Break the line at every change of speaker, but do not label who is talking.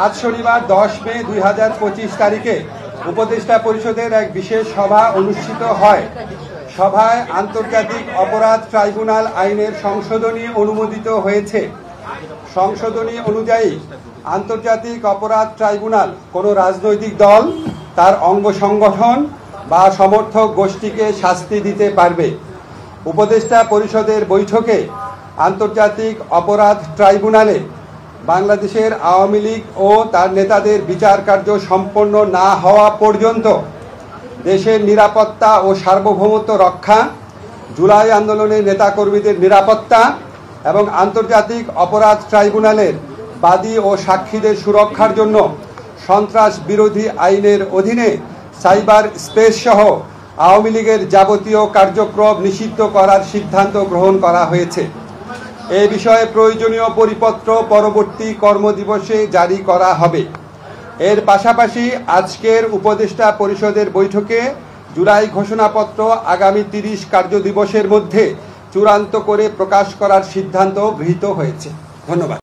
আজ শনিবার 10 মে 2025 তারিখে উপদেষ্টা পরিষদের এক বিশেষ সভা অনুষ্ঠিত হয়। সভায় আন্তর্জাতিক অপরাধ ট্রাইব্যুনাল আইনের সংশোধনী অনুমোদিত হয়েছে। সংশোধনী অনুযায়ী আন্তর্জাতিক অপরাধ ট্রাইব্যুনাল কোনো রাজনৈতিক দল, তার অঙ্গ সংগঠন বা সমর্থক গোষ্ঠীকে শাস্তি দিতে পারবে। উপদেষ্টা পরিষদের বৈঠকে আন্তর্জাতিক অপরাধ ট্রাইব্যুনালে বাংলাদেশের আওয়ামী লীগ ও তার নেতাদের বিচার কার্য সম্পন্ন না হওয়া পর্যন্ত দেশের নিরাপত্তা ও সার্বভৌমত্ব রক্ষা, জুলাই আন্দোলনের নেতাকর্মীদের নিরাপত্তা এবং আন্তর্জাতিক অপরাধ ট্রাইব্যুনালের বাদী ও সাক্ষীদের সুরক্ষার জন্য সন্ত্রাস বিরোধী আইনের অধীনে সাইবার স্পেস সহ আওয়ামী লীগের যাবতীয় কার্যক্রম নিষিদ্ধ করার সিদ্ধান্ত গ্রহণ করা হয়েছে। এ বিষয়ে প্রয়োজনীয় পরিপত্র পরবর্তী কর্মদিবসে জারি করা হবে। এর পাশাপাশি আজকের উপদেষ্টা পরিষদের বৈঠকে জুলাই ঘোষণাপত্র আগামী 30 কার্যদিবসের মধ্যে চূড়ান্ত করে প্রকাশ করার সিদ্ধান্ত গৃহীত হয়েছে। ধন্যবাদ।